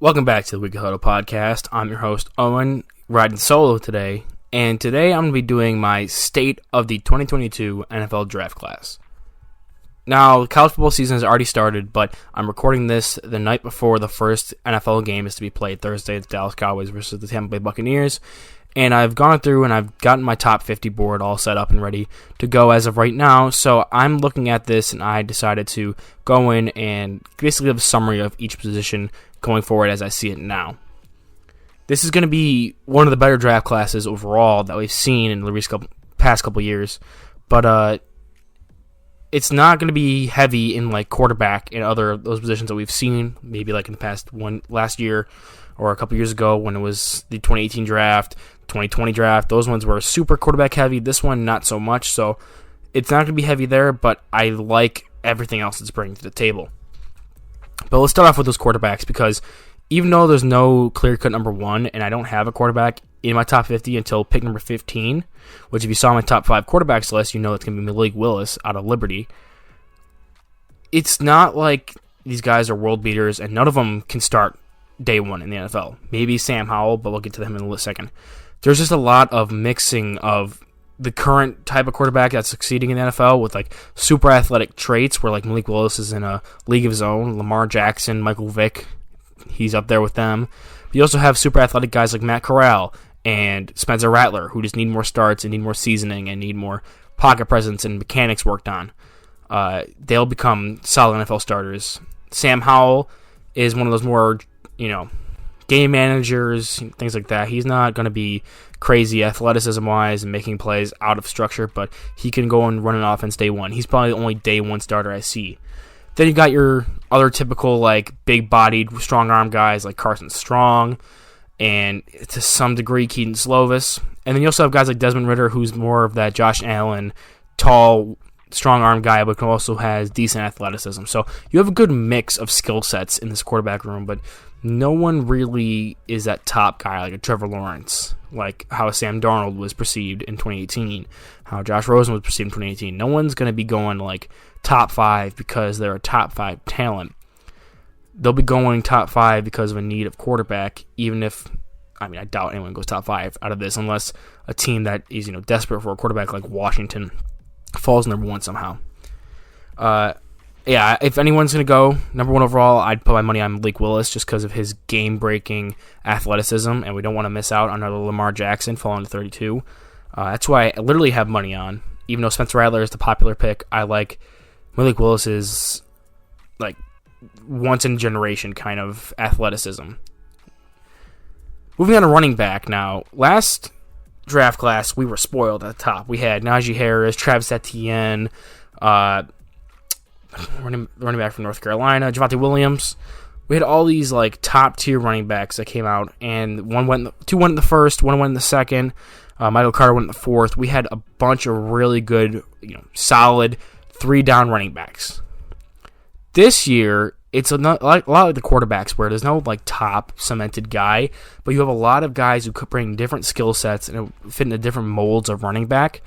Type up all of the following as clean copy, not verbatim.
Welcome back to the Weekly Huddle podcast. I'm your host, Owen, riding solo today, and today I'm going to be doing my state of the 2022 NFL Draft Class. Now, the college football season has already started, but I'm recording this the night before the first NFL game is to be played Thursday. It's Dallas Cowboys versus the Tampa Bay Buccaneers, and I've gone through and I've gotten my top 50 board all set up and ready to go as of right now, so I'm looking at this and I decided to go in and basically give a summary of each position going forward as I see it now. This is going to be one of the better draft classes overall that we've seen in the past couple years, but it's not going to be heavy in like quarterback and other those positions that we've seen, maybe like in the past last year or a couple years ago when it was the 2018 draft, 2020 draft. Those ones were super quarterback heavy. This one, not so much, so it's not going to be heavy there, but I like everything else it's bringing to the table. But let's start off with those quarterbacks, because even though there's no clear-cut number one, and I don't have a quarterback in my top 50 until pick number 15, which if you saw my top 5 quarterbacks list, you know it's going to be Malik Willis out of Liberty. It's not like these guys are world beaters, and none of them can start day one in the NFL. Maybe Sam Howell, but we'll get to them in a second. There's just a lot of mixing of the current type of quarterback that's succeeding in the NFL with like super athletic traits where like Malik Willis is in a league of his own. Lamar Jackson, Michael Vick, he's up there with them. But you also have super athletic guys like Matt Corral and Spencer Rattler who just need more starts and need more seasoning and need more pocket presence and mechanics worked on. They'll become solid NFL starters. Sam Howell is one of those more, game managers, things like that. He's not going to be crazy athleticism-wise and making plays out of structure, but he can go and run an offense day one. He's probably the only day one starter I see. Then you got your other typical, like, big-bodied, strong-arm guys like Carson Strong and, to some degree, Keaton Slovis. And then you also have guys like Desmond Ridder, who's more of that Josh Allen, tall, strong-arm guy, but also has decent athleticism. So you have a good mix of skill sets in this quarterback room, but no one really is that top guy like a Trevor Lawrence, like how Sam Darnold was perceived in 2018, how Josh Rosen was perceived in 2018. No one's going to be going like top 5 because they're a top 5 talent. They'll be going top 5 because of a need of quarterback, even if, I doubt anyone goes top 5 out of this unless a team that is, desperate for a quarterback like Washington falls number 1 somehow. Yeah, if anyone's going to go number 1 overall, I'd put my money on Malik Willis just because of his game-breaking athleticism, and we don't want to miss out on another Lamar Jackson falling to 32. That's why I literally have money on. Even though Spencer Rattler is the popular pick, I like Malik Willis's like once-in-a-generation kind of athleticism. Moving on to running back now. Last draft class, we were spoiled at the top. We had Najee Harris, Travis Etienne, running back from North Carolina, Javonte Williams. We had all these like top tier running backs that came out, and two went in the first, one went in the second. Michael Carter went in the fourth. We had a bunch of really good, solid 3-down running backs. This year, it's a lot like the quarterbacks where there's no like top cemented guy, but you have a lot of guys who could bring different skill sets and fit into different molds of running back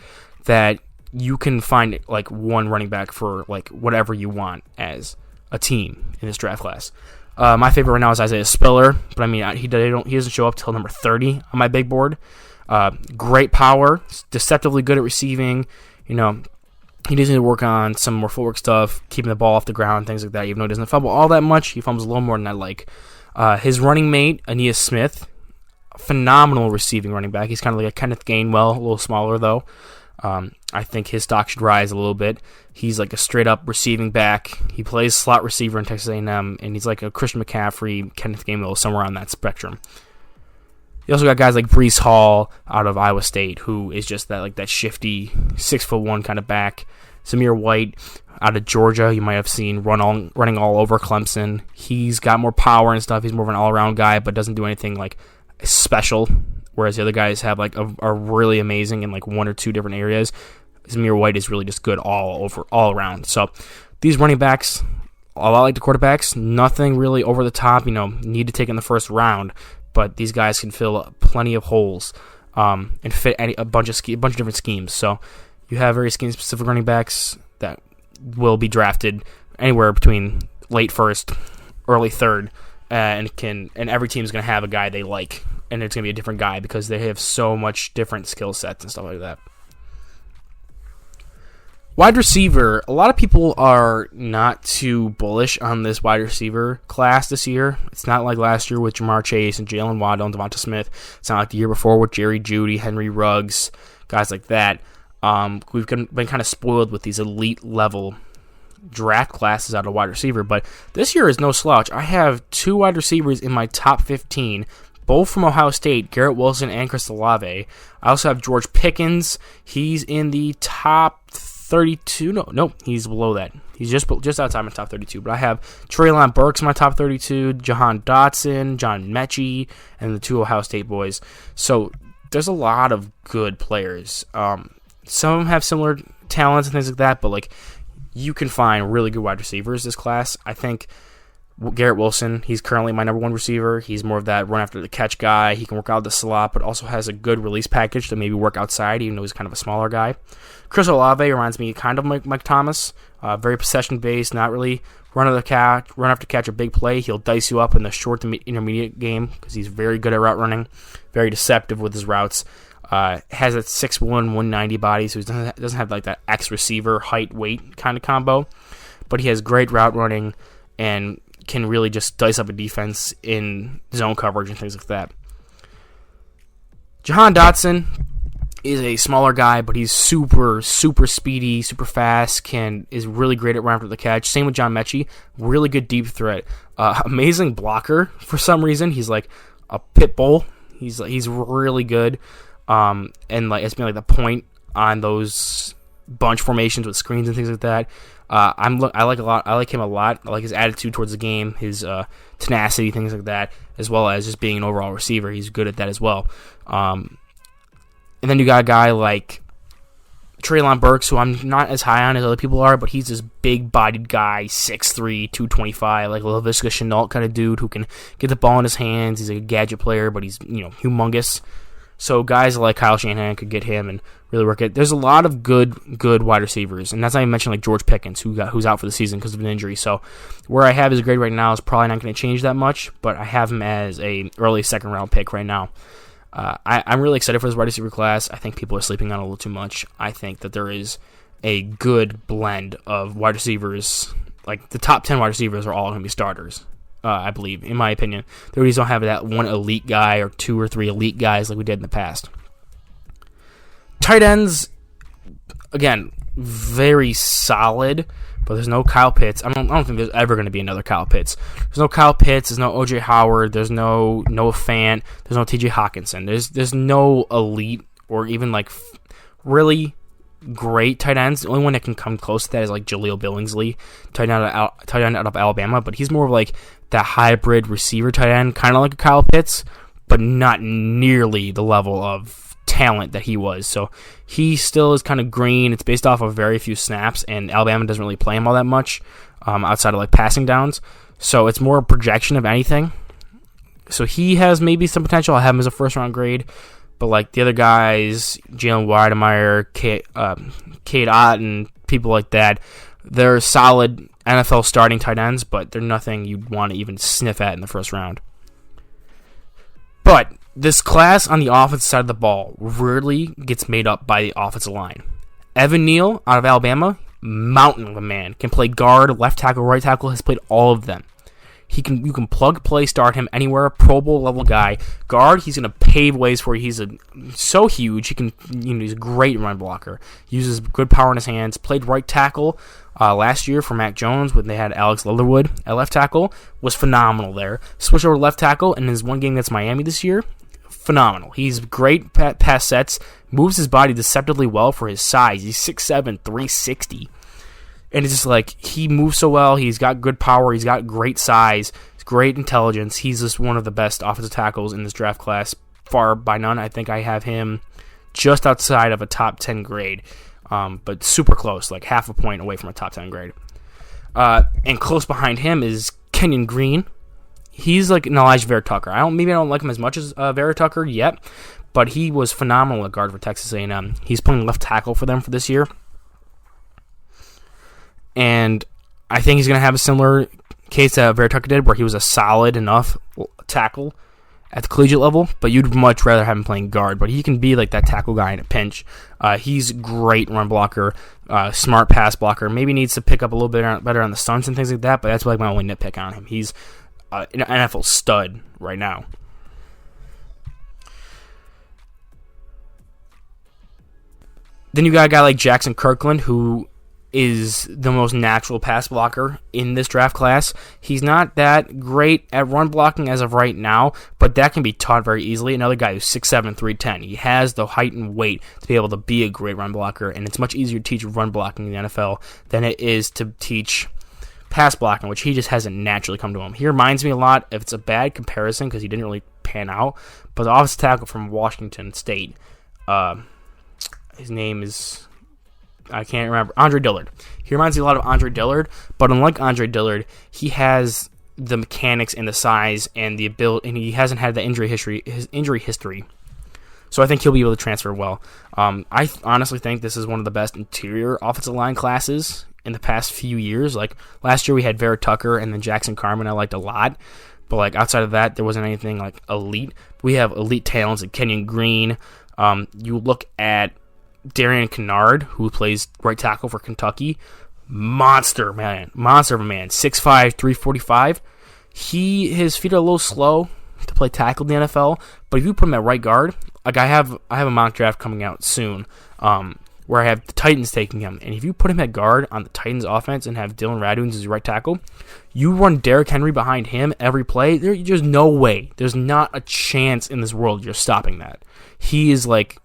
that you can find like one running back for like whatever you want as a team in this draft class. My favorite right now is Isaiah Spiller, but he doesn't show up till number 30 on my big board. Great power, deceptively good at receiving. He does need to work on some more footwork stuff, keeping the ball off the ground, things like that. Even though he doesn't fumble all that much, he fumbles a little more than I like. His running mate, Aeneas Smith, phenomenal receiving running back. He's kind of like a Kenneth Gainwell, a little smaller though. I think his stock should rise a little bit. He's like a straight-up receiving back. He plays slot receiver in Texas A&M, and he's like a Christian McCaffrey, Kenneth Gainwell, somewhere on that spectrum. You also got guys like Breece Hall out of Iowa State, who is just that shifty 6'1" kind of back. Zamir White out of Georgia, you might have seen running all over Clemson. He's got more power and stuff. He's more of an all-around guy, but doesn't do anything like special. Whereas the other guys have are really amazing in like 1 or 2 different areas. Zamir White is really just good all around. So these running backs, a lot like the quarterbacks, nothing really over the top. Need to take in the first round, but these guys can fill plenty of holes and fit a bunch of different schemes. So you have very scheme-specific running backs that will be drafted anywhere between late first, early third and every team is going to have a guy they like, and it's going to be a different guy because they have so much different skill sets and stuff like that. Wide receiver, a lot of people are not too bullish on this wide receiver class this year. It's not like last year with Jamar Chase and Jalen Waddle and Devonta Smith. It's not like the year before with Jerry Jeudy, Henry Ruggs, guys like that. We've been kind of spoiled with these elite level draft classes out of wide receiver, but this year is no slouch. I have 2 wide receivers in my top 15, both from Ohio State, Garrett Wilson and Chris Olave. I also have George Pickens. He's in the top 32. No, he's below that. He's just outside my top 32. But I have Treylon Burks in my top 32, Jahan Dotson, John Mechie, and the 2 Ohio State boys. So there's a lot of good players. Some of them have similar talents and things like that, but like you can find really good wide receivers this class. I think Garrett Wilson, he's currently my number 1 receiver. He's more of that run after the catch guy. He can work out the slot, but also has a good release package to maybe work outside, even though he's kind of a smaller guy. Chris Olave reminds me kind of Mike Thomas, very possession-based, not really run after catch a big play. He'll dice you up in the short to intermediate game because he's very good at route running, very deceptive with his routes. Has a 6'1", 190 body, so he doesn't have like that X-receiver height-weight kind of combo, but he has great route running and can really just dice up a defense in zone coverage and things like that. Jahan Dotson is a smaller guy, but he's super, super speedy, super fast, is really great at run after the catch. Same with John Mechie, really good deep threat. Amazing blocker for some reason. He's like a pit bull. He's really good. And like it's been like the point on those bunch formations with screens and things like that. I like him a lot. I like his attitude towards the game, his tenacity, things like that, as well as just being an overall receiver. He's good at that as well. And then you got a guy like Treylon Burks, who I'm not as high on as other people are, but he's this big-bodied guy, 6'3", 225, like a Laviska Shenault kind of dude who can get the ball in his hands. He's a gadget player, but he's humongous. So guys like Kyle Shanahan could get him and really work it. There's a lot of good wide receivers, and that's not even mentioning like George Pickens, who's out for the season because of an injury. So where I have his grade right now is probably not going to change that much, but I have him as a early second-round pick right now. I'm really excited for this wide receiver class. I think people are sleeping on it a little too much. I think that there is a good blend of wide receivers. Like the top 10 wide receivers are all going to be starters. I believe, in my opinion. They really don't have that one elite guy or 2 or 3 elite guys like we did in the past. Tight ends, again, very solid, but there's no Kyle Pitts. I don't think there's ever going to be another Kyle Pitts. There's no Kyle Pitts. There's no O.J. Howard. There's no Noah Fant. There's no T.J. Hawkinson. There's no elite or even like really great tight ends. The only one that can come close to that is like Jaleel Billingsley, tight end out of Alabama, but he's more of like that hybrid receiver tight end, kind of like a Kyle Pitts, but not nearly the level of talent that he was. So he still is kind of green. It's based off of very few snaps, and Alabama doesn't really play him all that much outside of like passing downs. So it's more a projection of anything. So he has maybe some potential. I have him as a first-round grade. But like the other guys, Jalen Weidemeyer, Cade Otton, people like that, they're solid NFL starting tight ends, but they're nothing you'd want to even sniff at in the first round. But this class on the offensive side of the ball really gets made up by the offensive line. Evan Neal out of Alabama, mountain of a man, can play guard, left tackle, right tackle, has played all of them. You can plug, play, start him anywhere. Pro Bowl level guy. Guard, he's going to pave ways for you. He's so huge. He's a great run blocker. Uses good power in his hands. Played right tackle last year for Mac Jones when they had Alex Leatherwood at left tackle. Was phenomenal there. Switched over to left tackle in his one game against Miami this year. Phenomenal. He's great pass sets. Moves his body deceptively well for his size. He's 6'7", 360. And it's just like, he moves so well. He's got good power. He's got great size. Great intelligence. He's just one of the best offensive tackles in this draft class, far by none. I think I have him just outside of a top 10 grade, but super close, like half a point away from a top 10 grade. And close behind him is Kenyon Green. He's like an Elijah Vera-Tucker. I don't like him as much as Vera-Tucker yet, but he was phenomenal at guard for Texas A&M. He's playing left tackle for them for this year. And I think he's going to have a similar case that Vera Tucker did, where he was a solid enough tackle at the collegiate level, but you'd much rather have him playing guard. But he can be like that tackle guy in a pinch. He's great run blocker, smart pass blocker. Maybe needs to pick up a little bit better on the stunts and things like that, but that's like my only nitpick on him. He's an NFL stud right now. Then you got a guy like Jackson Kirkland, who is the most natural pass blocker in this draft class. He's not that great at run blocking as of right now, but that can be taught very easily. Another guy who's 6'7", 310. He has the height and weight to be able to be a great run blocker, and it's much easier to teach run blocking in the NFL than it is to teach pass blocking, which he just hasn't naturally come to him. He reminds me a lot, if it's a bad comparison because he didn't really pan out, but the offensive tackle from Washington State, his name is, I can't remember, Andre Dillard. He reminds me a lot of Andre Dillard, but unlike Andre Dillard, he has the mechanics and the size and the ability, and he hasn't had the injury history. So I think he'll be able to transfer well. I honestly think this is one of the best interior offensive line classes in the past few years. Like last year we had Vera Tucker and then Jackson Carman I liked a lot, but like outside of that there wasn't anything like elite. We have elite talents like Kenyon Green. You look at Darian Kennard, who plays right tackle for Kentucky. Monster of a man. 6'5", 345. His feet are a little slow to play tackle in the NFL, but if you put him at right guard, like I have a mock draft coming out soon, where I have the Titans taking him, and if you put him at guard on the Titans offense and have Dylan Raduns as your right tackle, you run Derrick Henry behind him every play, there's no way. There's not a chance in this world you're stopping that. He is like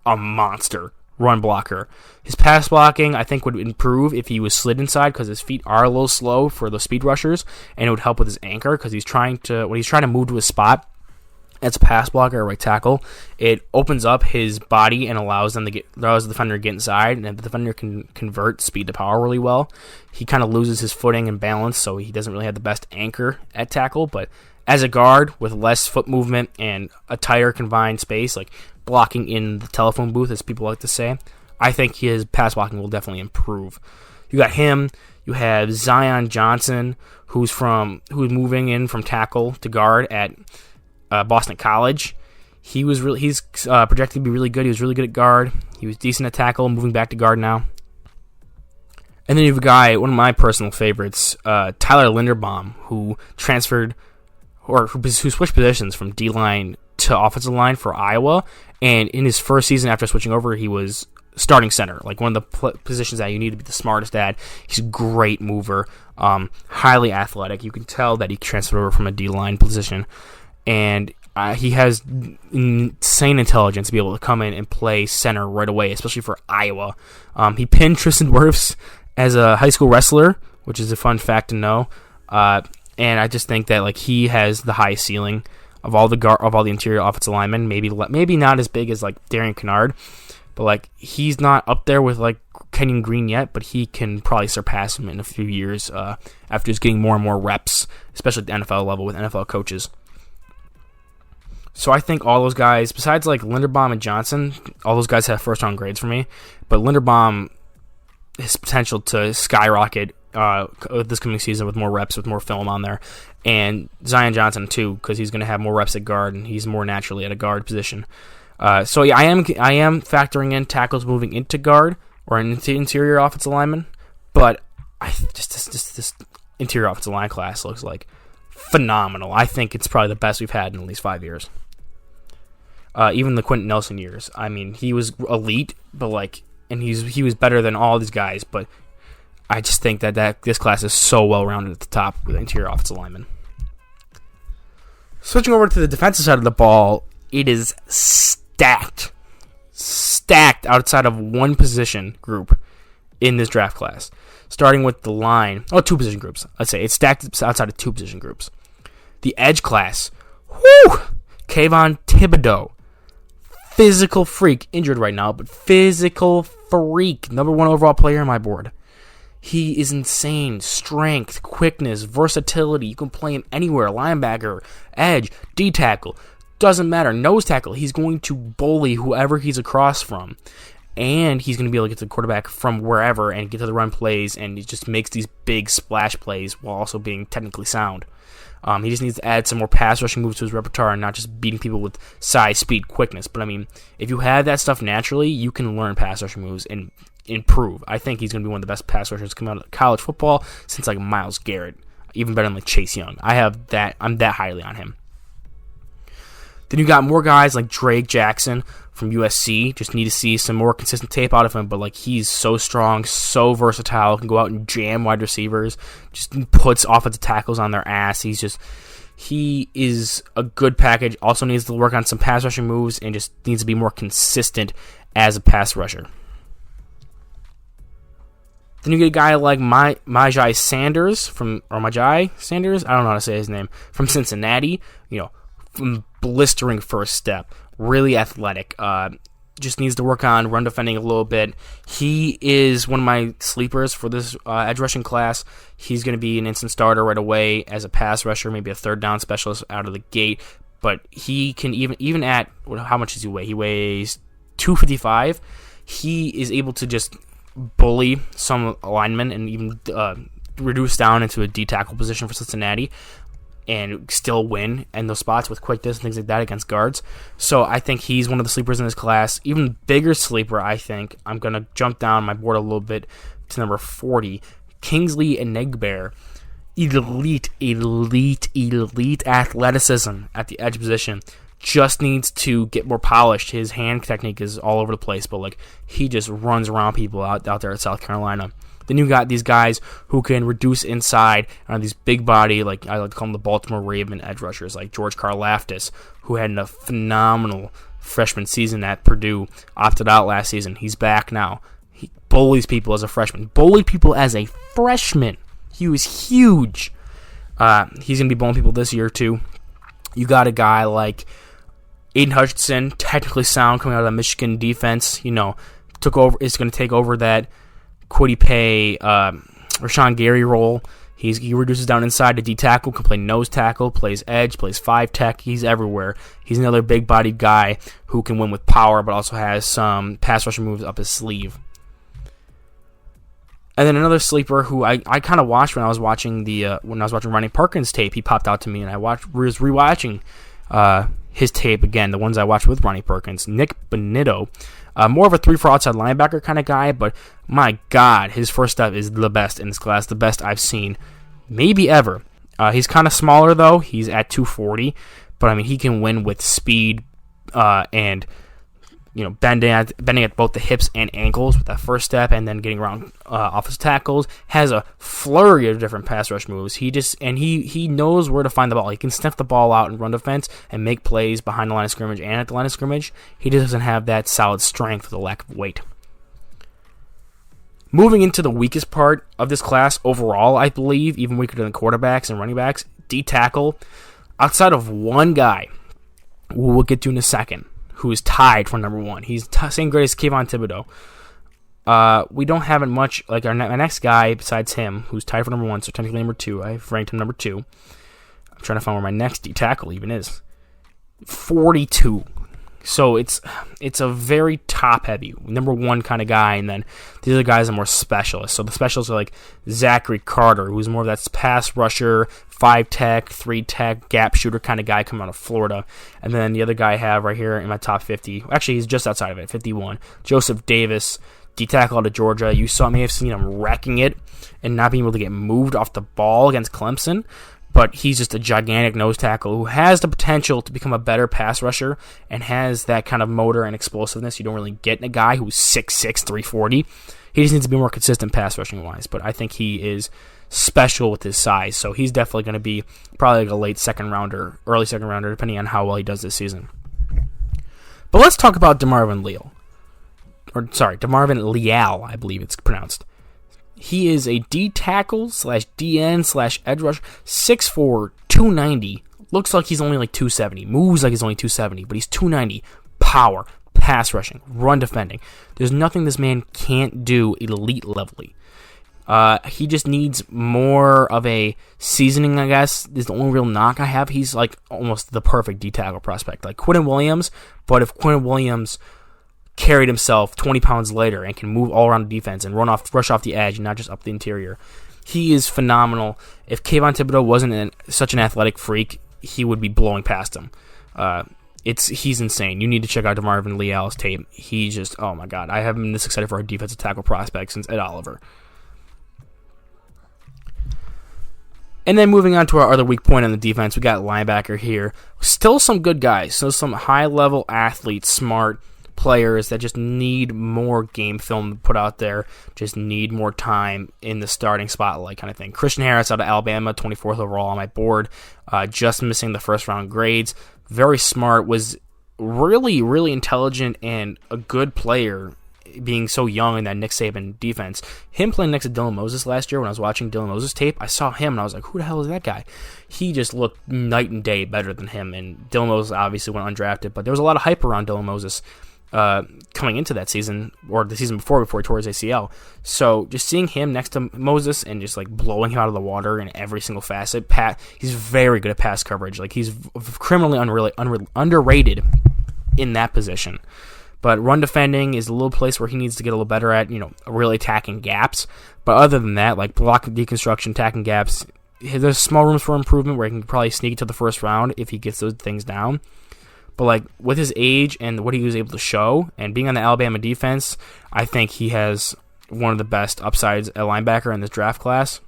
a monster run blocker. His pass blocking, I think, would improve if he was slid inside because his feet are a little slow for the speed rushers, and it would help with his anchor because when he's trying to move to a spot as a pass blocker or right tackle, it opens up his body and allows the defender to get inside, and if the defender can convert speed to power really well, he kind of loses his footing and balance, so he doesn't really have the best anchor at tackle. But as a guard with less foot movement and a tighter confined space, like blocking in the telephone booth, as people like to say, I think his pass blocking will definitely improve. You got him. You have Zion Johnson, who's moving in from tackle to guard at Boston College. He's projected to be really good. He was really good at guard. He was decent at tackle, moving back to guard now. And then you have a guy, one of my personal favorites, Tyler Linderbaum, who transferred who switched positions from D-line to offensive line for Iowa, and in his first season after switching over, he was starting center, like one of the positions that you need to be the smartest at. He's a great mover, highly athletic. You can tell that he transferred over from a D-line position, and he has insane intelligence to be able to come in and play center right away, especially for Iowa. He pinned Tristan Wirfs as a high school wrestler, which is a fun fact to know. And I just think that like he has the highest ceiling of all the interior offensive linemen. Maybe not as big as like Darian Kennard, but like he's not up there with like Kenyon Green yet. But he can probably surpass him in a few years after just getting more and more reps, especially at the NFL level with NFL coaches. So I think all those guys, besides like Linderbaum and Johnson, all those guys have first round grades for me. But Linderbaum, his potential to skyrocket this coming season with more reps, with more film on there, and Zion Johnson too, because he's going to have more reps at guard and he's more naturally at a guard position. So yeah, I am factoring in tackles moving into guard or into interior offensive lineman, but this interior offensive line class looks like phenomenal. I think it's probably the best we've had in at least 5 years. Even the Quentin Nelson years. I mean, he was elite, but like, and he was better than all these guys, but I just think that this class is so well-rounded at the top with interior offensive linemen. Switching over to the defensive side of the ball, it is stacked outside of one position group in this draft class. Starting with the line, two position groups. Let's say it's stacked outside of two position groups. The edge class, Kayvon Thibodeaux, physical freak, injured right now, but physical freak, number 1 overall player on my board. He is insane. Strength, quickness, versatility. You can play him anywhere. Linebacker, edge, D-tackle. Doesn't matter. Nose tackle. He's going to bully whoever he's across from. and he's going to be able to get to the quarterback from wherever and get to the run plays, and he just makes these big splash plays while also being technically sound. He just needs to add some more pass rushing moves to his repertoire and not just beating people with size, speed, quickness. But, I mean, if you have that stuff naturally, you can learn pass rushing moves and improve. I think he's going to be one of the best pass rushers coming out of college football since, like, Myles Garrett. Even better than, like, Chase Young. I'm that highly on him. Then you got more guys like Drake Jackson from USC. Just need to see some more consistent tape out of him. But like he's so strong, so versatile. Can go out and jam wide receivers. Just puts offensive tackles on their ass. He is a good package. Also needs to work on some pass rushing moves and just needs to be more consistent as a pass rusher. Then you get a guy like Myjai Sanders Myjai Sanders. I don't know how to say his name, from Cincinnati. Blistering first step, really athletic. Just needs to work on run defending a little bit. He is one of my sleepers for this edge rushing class. He's going to be an instant starter right away as a pass rusher, maybe a third down specialist out of the gate. But he can even at how much does he weigh? He weighs 255. He is able to just bully some linemen and even reduce down into a D tackle position for Cincinnati, and still win in those spots with quickness and things like that against guards. So I think he's one of the sleepers in this class. Even bigger sleeper, I think. I'm going to jump down my board a little bit to number 40. Kingsley Enagbare. Elite athleticism at the edge position. Just needs to get more polished. His hand technique is all over the place, but like he just runs around people out there at South Carolina. Then you got these guys who can reduce inside on these big body, like I like to call them the Baltimore Raven edge rushers, like George Karlaftis, who had a phenomenal freshman season at Purdue, opted out last season. He's back now. He bullies people as a freshman. He was huge. He's going to be bullying people this year too. You got a guy like Aiden Hutchinson, technically sound, coming out of the Michigan defense. Is going to take over that Kwity Paye, Rashawn Gary role. He reduces down inside to D tackle, can play nose tackle, plays edge, plays 5 tech. He's everywhere. He's another big-bodied guy who can win with power, but also has some pass rushing moves up his sleeve. And then another sleeper who I kind of watched when I was watching Ronnie Perkins' tape. He popped out to me, and I was rewatching his tape again. The ones I watched with Ronnie Perkins, Nick Bonitto. More of a 3-4 outside linebacker kind of guy, but my God, his first step is the best in this class, the best I've seen maybe ever. He's kind of smaller, though. He's at 240, but I mean, he can win with speed and bending at both the hips and ankles with that first step, and then getting around off his tackles. Has a flurry of different pass rush moves. He knows where to find the ball. He can sniff the ball out and run defense and make plays behind the line of scrimmage and at the line of scrimmage. He just doesn't have that solid strength with a lack of weight. Moving into the weakest part of this class overall, I believe, even weaker than quarterbacks and running backs, D tackle. Outside of one guy, who we'll get to in a second, who is tied for number 1. He's same grade as Kayvon Thibodeaux. We don't have it much, like our next guy besides him, who's tied for number 1, so technically number 2. I've ranked him number 2. I'm trying to find where my next D tackle even is. 42. So it's a very top-heavy, number 1 kind of guy, and then the other guys are more specialists. So the specialists are like Zachary Carter, who's more of that pass rusher, 5 tech, 3 tech, gap shooter kind of guy coming out of Florida. And then the other guy I have right here in my top 50, actually he's just outside of it, 51, Joseph Davis, D tackle out of Georgia. You may have seen him wrecking it and not being able to get moved off the ball against Clemson. But he's just a gigantic nose tackle who has the potential to become a better pass rusher and has that kind of motor and explosiveness you don't really get in a guy who's 6'6", 340. He just needs to be more consistent pass rushing wise. But I think he is special with his size, so he's definitely going to be probably like a late second rounder, early second rounder, depending on how well he does this season. But let's talk about DeMarvin Leal, I believe it's pronounced. He is a D tackle / DN / edge rush, 6'4", 290. Looks like he's only like 270. Moves like he's only 270, but he's 290. Power, pass rushing, run defending. There's nothing this man can't do elite levelly. He just needs more of a seasoning, I guess, is the only real knock I have. He's like almost the perfect D tackle prospect, like Quinton Williams, but if Quinton Williams carried himself 20 pounds later and can move all around the defense and rush off the edge and not just up the interior. He is phenomenal. If Kayvon Thibodeaux wasn't such an athletic freak, he would be blowing past him. He's insane. You need to check out DeMarvin Leal's tape. He just, oh my God, I haven't been this excited for our defensive tackle prospect since Ed Oliver. And then moving on to our other weak point on the defense, we got linebacker here. Still some good guys, still some high-level athletes, smart players that just need more game film to put out there, just need more time in the starting spotlight kind of thing. Christian Harris out of Alabama, 24th overall on my board, just missing the first-round grades. Very smart, was really, really intelligent and a good player, being so young in that Nick Saban defense. Him playing next to Dylan Moses last year, when I was watching Dylan Moses' tape, I saw him and I was like, who the hell is that guy? He just looked night and day better than him, and Dylan Moses obviously went undrafted, but there was a lot of hype around Dylan Moses coming into that season, or the season before he tore his ACL. So just seeing him next to Moses and just like blowing him out of the water in every single facet, he's very good at pass coverage. Like, he's criminally underrated in that position. But run defending is a little place where he needs to get a little better at, really attacking gaps. But other than that, like block deconstruction, attacking gaps, there's small rooms for improvement where he can probably sneak to the first round if he gets those things down. But like with his age and what he was able to show, and being on the Alabama defense, I think he has one of the best upsides at linebacker in this draft class.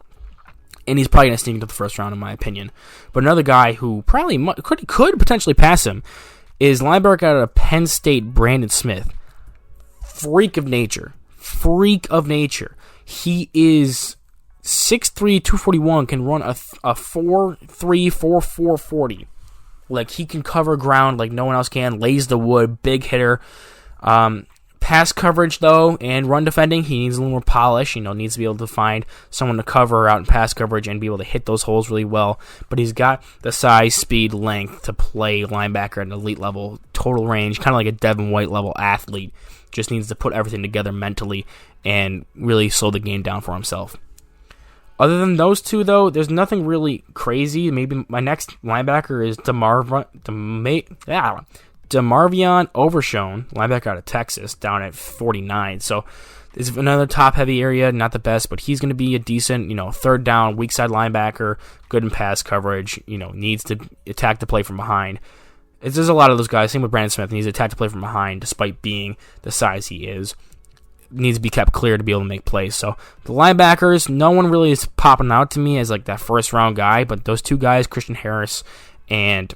And he's probably going to sneak into the first round, in my opinion. But another guy who probably could potentially pass him is linebacker out of Penn State, Brandon Smith. Freak of nature. He is 6'3", 241, can run a 4'3", 4'4", 40. Like, he can cover ground like no one else can, lays the wood, big hitter. Pass coverage, though, and run defending, he needs a little more polish. Needs to be able to find someone to cover out in pass coverage and be able to hit those holes really well. But he's got the size, speed, length to play linebacker at an elite level, total range, kind of like a Devin White level athlete. Just needs to put everything together mentally and really slow the game down for himself. Other than those two, though, there's nothing really crazy. Maybe my next linebacker is DeMarvion Overshone, linebacker out of Texas, down at 49. So this is another top-heavy area, not the best, but he's going to be a decent, third down, weak side linebacker, good in pass coverage, needs to attack the play from behind. There's a lot of those guys. Same with Brandon Smith. He needs to attack the play from behind, despite being the size he is. Needs to be kept clear to be able to make plays. So the linebackers, no one really is popping out to me as like that first round guy, but those two guys, Christian Harris and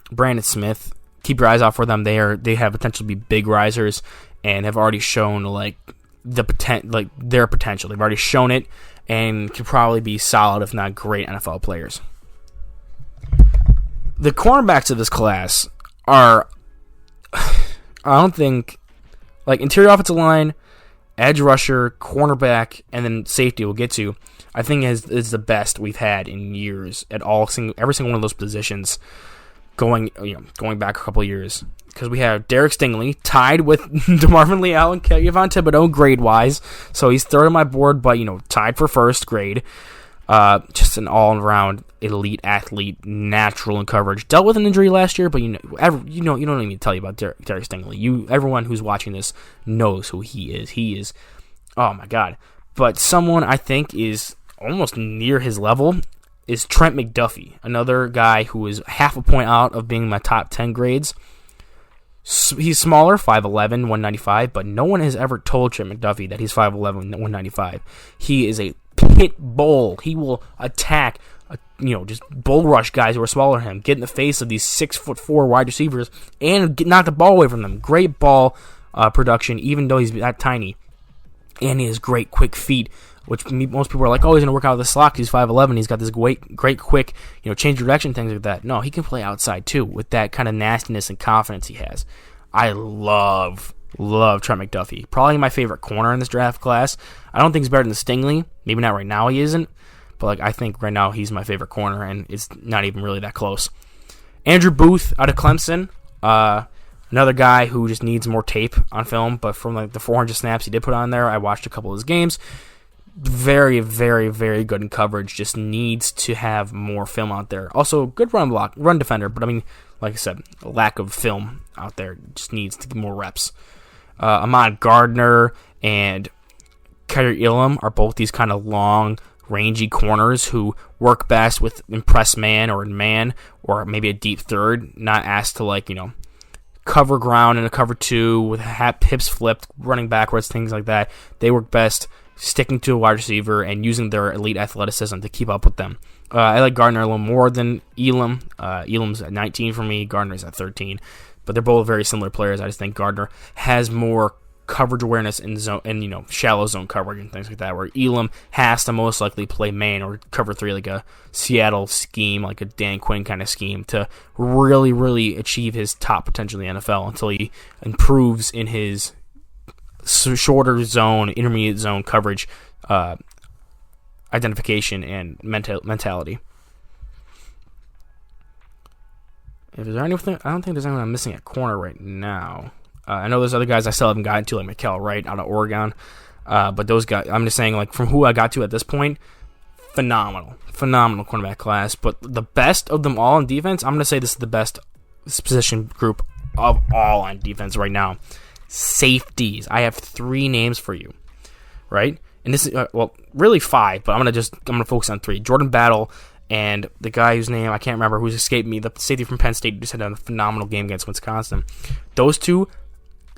Brandon Smith, keep your eyes out for them. They have potential to be big risers and have already shown their potential. They've already shown it and could probably be solid, if not great, NFL players. The cornerbacks of this class are, I don't think, like interior offensive line, edge rusher, cornerback, and then safety we'll get to, I think is the best we've had in years at every single one of those positions going back a couple of years. Because we have Derek Stingley tied with DeMarvin Leal and Kayvon Thibodeaux grade-wise. So he's third on my board, but tied for first grade. Just an all-around elite athlete, natural in coverage. Dealt with an injury last year, but you don't need to tell you about Derek Stingley. Everyone who's watching this knows who he is. He is, oh my God. But someone I think is almost near his level is Trent McDuff, another guy who is half a point out of being my top 10 grades. He's smaller, 5'11", 195, but no one has ever told Trent McDuff that he's 5'11", 195. He is a pit bull. He will attack, just bull rush guys who are smaller than him, get in the face of these 6'4" wide receivers, and knock the ball away from them. Great ball production, even though he's that tiny. And he has great quick feet, which most people are like, oh, he's going to work out of the slot. He's 5'11". He's got this great quick, change direction, things like that. No, he can play outside too with that kind of nastiness and confidence he has. I love Trent McDuff. Probably my favorite corner in this draft class. I don't think he's better than Stingley. Maybe not right now he isn't, but I think right now he's my favorite corner, and it's not even really that close. Andrew Booth out of Clemson. Another guy who just needs more tape on film, but from the 400 snaps he did put on there, I watched a couple of his games. Very, very, very good in coverage. Just needs to have more film out there. Also, good run defender, but like I said, a lack of film out there. Just needs to get more reps. Ahmad Gardner and Kyrie Elam are both these kind of long, rangy corners who work best with impress man or maybe a deep third, not asked to cover ground in a cover 2 with hips flipped, running backwards, things like that. They work best sticking to a wide receiver and using their elite athleticism to keep up with them. I like Gardner a little more than Elam. Elam's at 19 for me. Gardner's at 13. But they're both very similar players. I just think Gardner has more coverage awareness in zone and shallow zone coverage and things like that, where Elam has to most likely play man or cover 3 like a Seattle scheme, like a Dan Quinn kind of scheme, to really, really achieve his top potential in the NFL until he improves in his shorter zone, intermediate zone coverage identification and mentality. If there's anything, I don't think there's anyone I'm missing at corner right now. I know there's other guys I still haven't gotten to, like Mikael Wright out of Oregon. But those guys, I'm just saying, from who I got to at this point, phenomenal cornerback class. But the best of them all on defense, I'm going to say this is the best position group of all on defense right now. Safeties. I have 3 names for you, right? And this is, really 5, but I'm going to focus on 3. Jordan Battle and the guy whose name I can't remember, who's escaped me, the safety from Penn State, just had a phenomenal game against Wisconsin. Those 2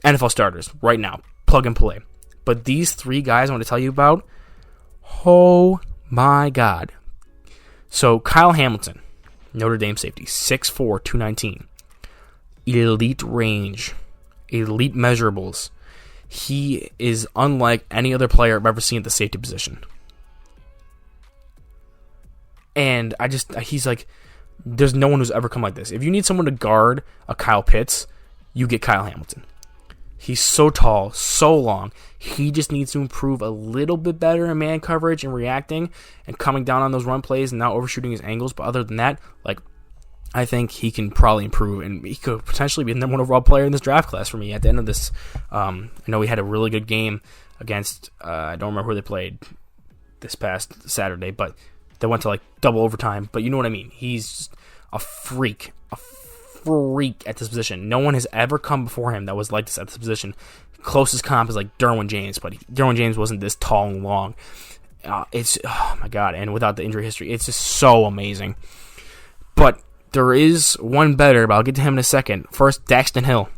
NFL starters right now, plug and play. But these 3 guys I want to tell you about, oh my God. So Kyle Hamilton, Notre Dame safety, 6'4", 219. Elite range, elite measurables. He is unlike any other player I've ever seen at the safety position. And he's like, there's no one who's ever come like this. If you need someone to guard a Kyle Pitts, you get Kyle Hamilton. He's so tall, so long. He just needs to improve a little bit better in man coverage and reacting and coming down on those run plays and not overshooting his angles. But other than that, I think he can probably improve, and he could potentially be the number 1 overall player in this draft class for me at the end of this. I know he had a really good game against, I don't remember who they played this past Saturday, but they went to double overtime. But you know what I mean. He's a freak at this position. No one has ever come before him that was like this at this position. Closest comp is Derwin James, but Derwin James wasn't this tall and long. It's, oh my God, and without the injury history, it's just so amazing. But there is one better, but I'll get to him in a second. First, Daxton Hill,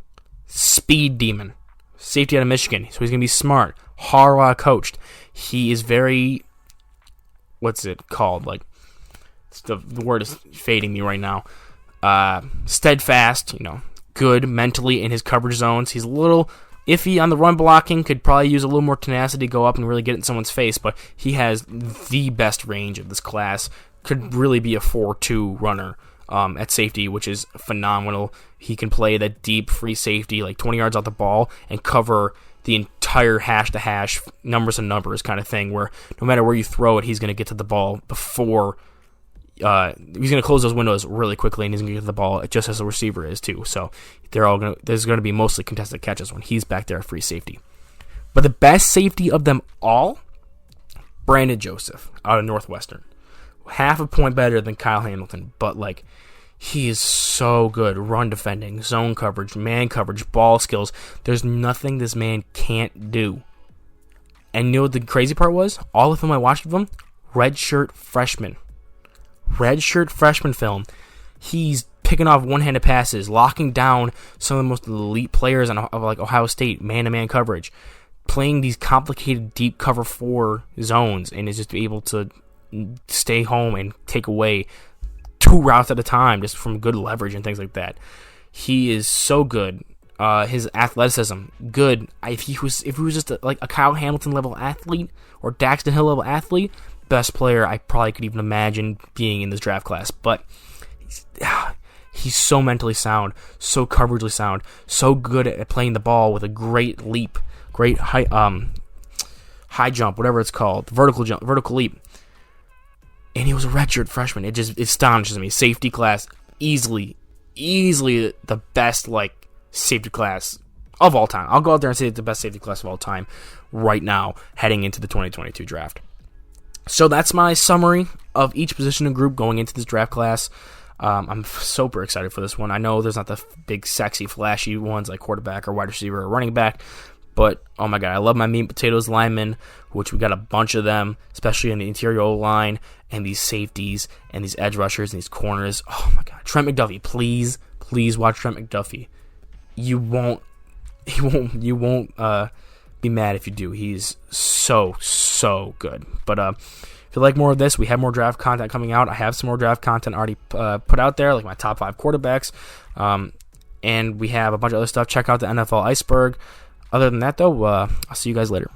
speed demon, safety out of Michigan, so he's going to be smart, Harbaugh coached. He is very, what's it called? The word is fading me right now. Steadfast, good mentally in his coverage zones. He's a little iffy on the run blocking, could probably use a little more tenacity to go up and really get it in someone's face, but he has the best range of this class. Could really be a 4-2 runner at safety, which is phenomenal. He can play that deep free safety, 20 yards off the ball, and cover the entire hash-to-hash, numbers kind of thing, where no matter where you throw it, he's going to get to the ball before he's going to close those windows really quickly, and he's going to get to the ball just as the receiver is too. So there's going to be mostly contested catches when he's back there at free safety. But the best safety of them all, Brandon Joseph out of Northwestern. Half a point better than Kyle Hamilton, but he is so good. Run defending, zone coverage, man coverage, ball skills. There's nothing this man can't do. And you know what the crazy part was? All of them I watched of him, redshirt freshman film. He's picking off one-handed passes, locking down some of the most elite players of Ohio State, man-to-man coverage, playing these complicated deep cover 4 zones, and is just able to stay home and take away 2 routes at a time just from good leverage and things like that. He is so good. His athleticism, good. If he was just a Kyle Hamilton level athlete or Daxton Hill level athlete, best player I probably could even imagine being in this draft class. But he's so mentally sound, so coveragely sound, so good at playing the ball with a great leap, great high jump, whatever it's called, vertical leap. And he was a redshirt freshman. It astonishes me. Safety class, easily the best safety class of all time. I'll go out there and say it's the best safety class of all time right now, heading into the 2022 draft. So that's my summary of each position and group going into this draft class. I'm super excited for this one. I know there's not the big, sexy, flashy ones like quarterback or wide receiver or running back, but oh my god, I love my meat and potatoes linemen, which we got a bunch of them, especially in the interior O-line and these safeties and these edge rushers and these corners. Oh my god, Trent McDuffie, please watch Trent McDuffie. You won't be mad if you do. He's so good. But if you like more of this, we have more draft content coming out. I have some more draft content already put out there, like my top 5 quarterbacks, and we have a bunch of other stuff. Check out the NFL Iceberg. Other than that, though, I'll see you guys later.